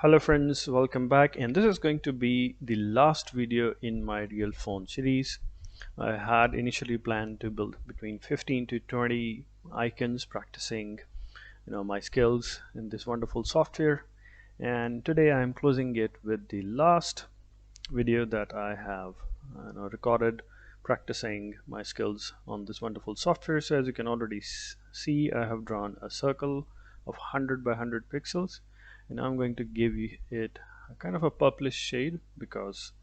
Hello friends, welcome back, and this is going to be the last video in my real phone series. I had initially planned to build between 15 to 20 icons, practicing my skills in this wonderful software, and today I am closing it with the last video that I have recorded practicing my skills on this wonderful software. So as you can already see, I have drawn a circle of 100 by 100 pixels, and I'm going to give it a kind of a purplish shade because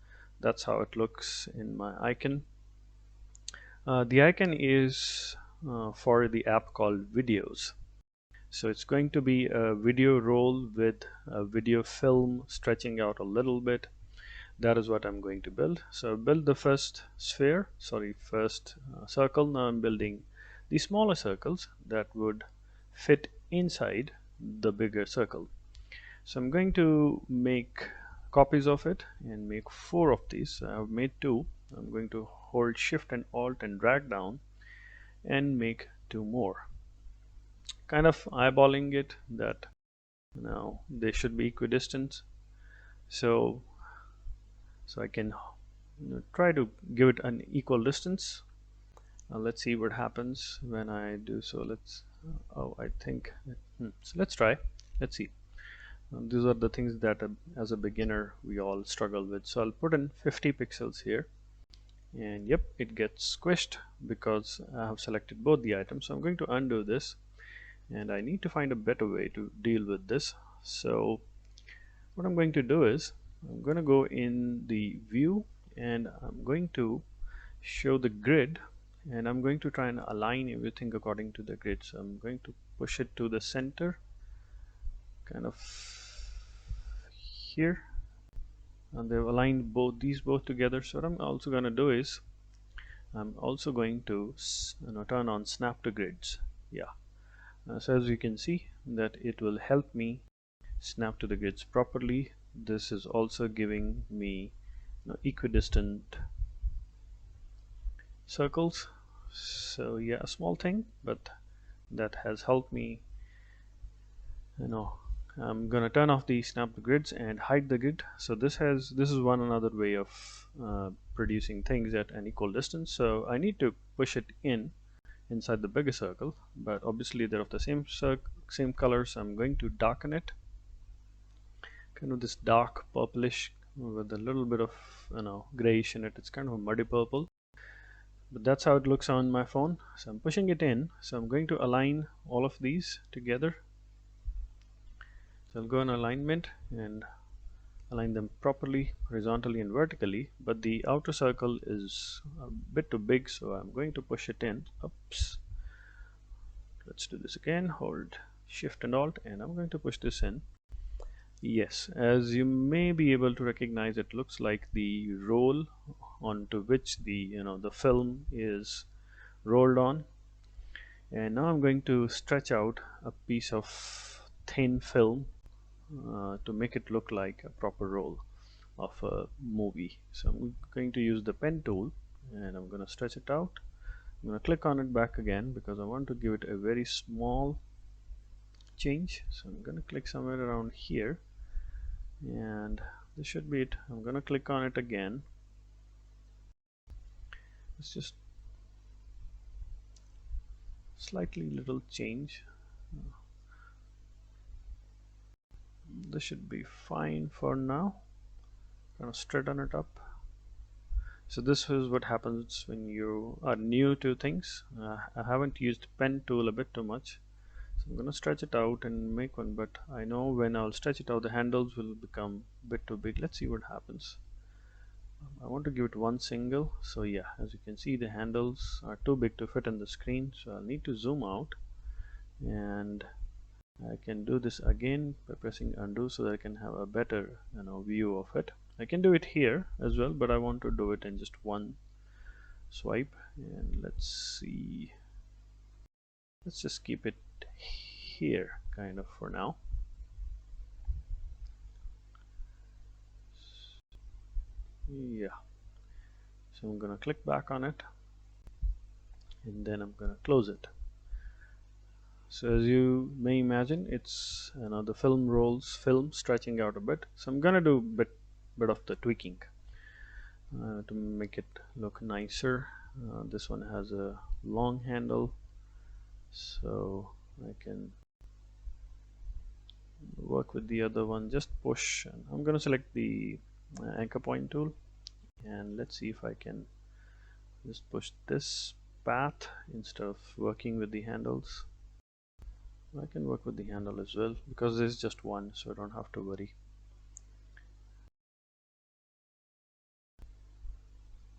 that's how it looks in my icon. The icon is for the app called Videos. So it's going to be a video roll with a video film stretching out a little bit. That is what I'm going to build. So build the first circle. Now I'm building the smaller circles that would fit inside the bigger circle. So I'm going to make copies of it and make 4 of these. So I've made 2. I'm going to hold Shift and Alt and drag down and make 2 more, kind of eyeballing it that now they should be equidistant. So I can try to give it an equal distance. Let's see what happens when I do so. I think so let's try. Let's see. These are the things that as a beginner we all struggle with. So I'll put in 50 pixels here, and yep, it gets squished because I have selected both the items. So I'm going to undo this, and I need to find a better way to deal with this. So what I'm going to do is I'm going to go in the view, and I'm going to show the grid, and I'm going to try and align everything according to the grid. So I'm going to push it to the center, kind of here, and they've aligned both together. So what I'm also going to do is I'm also going to turn on snap to grids. Yeah, so as you can see that it will help me snap to the grids properly. This is also giving me equidistant circles. So yeah, a small thing, but that has helped me. I'm gonna turn off the snap to grids and hide the grid. So this is one another way of producing things at an equal distance. So I need to push it inside the bigger circle, but obviously they're of the same color, so I'm going to darken it, kind of this dark purplish with a little bit of grayish in it. It's kind of a muddy purple, but that's how it looks on my phone. So I'm pushing it in. So I'm going to align all of these together. So I'll go in alignment and align them properly horizontally and vertically, but the outer circle is a bit too big, so I'm going to push it in. Oops, let's do this again. Hold Shift and Alt, and I'm going to push this in. Yes, as you may be able to recognize, it looks like the roll onto which the film is rolled on. And now I'm going to stretch out a piece of thin film to make it look like a proper roll of a movie. So I'm going to use the pen tool, and I'm going to stretch it out. I'm going to click on it back again because I want to give it a very small change. So I'm going to click somewhere around here, and this should be it. I'm going to click on it again. It's just slightly little change. This should be fine for now. Gonna straighten it up. So this is what happens when you are new to things. I haven't used pen tool a bit too much, so I'm gonna stretch it out and make one, but I know when I'll stretch it out the handles will become a bit too big. Let's see what happens. I want to give it one single, so yeah, as you can see the handles are too big to fit in the screen, so I'll need to zoom out, and I can do this again by pressing undo so that I can have a better view of it. I can do it here as well, but I want to do it in just one swipe. And let's see, let's just keep it here kind of for now. Yeah, so I'm gonna click back on it, and then I'm gonna close it. So as you may imagine, it's the film stretching out a bit. So I'm gonna do a bit of the tweaking to make it look nicer. This one has a long handle, so I can work with the other one. Just push, and I'm gonna select the anchor point tool, and let's see if I can just push this path instead of working with the handles. I can work with the handle as well because there's just one, so I don't have to worry.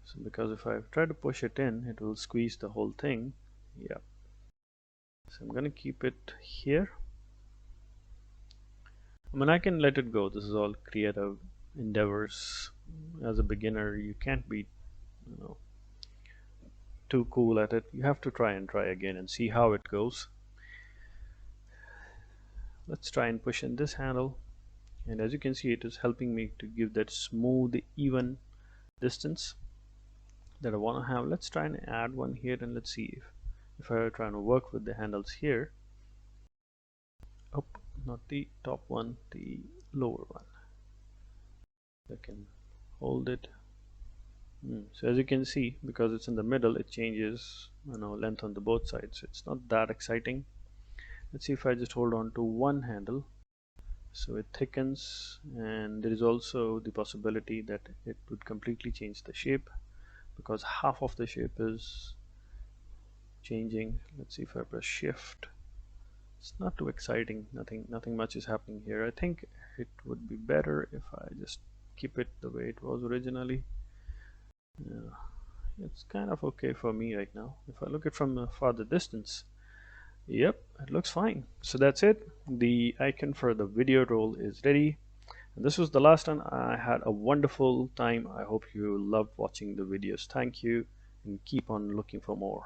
So because if I try to push it in, it will squeeze the whole thing. Yeah. So I'm going to keep it here. I mean, I can let it go. This is all creative endeavors. As a beginner, you can't be, too cool at it. You have to try and try again and see how it goes. Let's try and push in this handle, and as you can see, it is helping me to give that smooth, even distance that I want to have. Let's try and add one here, and let's see if I try to work with the handles here. Oh, not the top one, the lower one. I can hold it. So as you can see, because it's in the middle, it changes length on the both sides. It's not that exciting. Let's see if I just hold on to one handle, so it thickens, and there is also the possibility that it would completely change the shape because half of the shape is changing. Let's see if I press shift. It's not too exciting. Nothing much is happening here. I think it would be better if I just keep it the way it was originally. It's kind of okay for me right now. If I look at from a farther distance, yep, it looks fine. So that's it. The icon for the video roll is ready. And this was the last one. I had a wonderful time. I hope you loved watching the videos. Thank you, and keep on looking for more.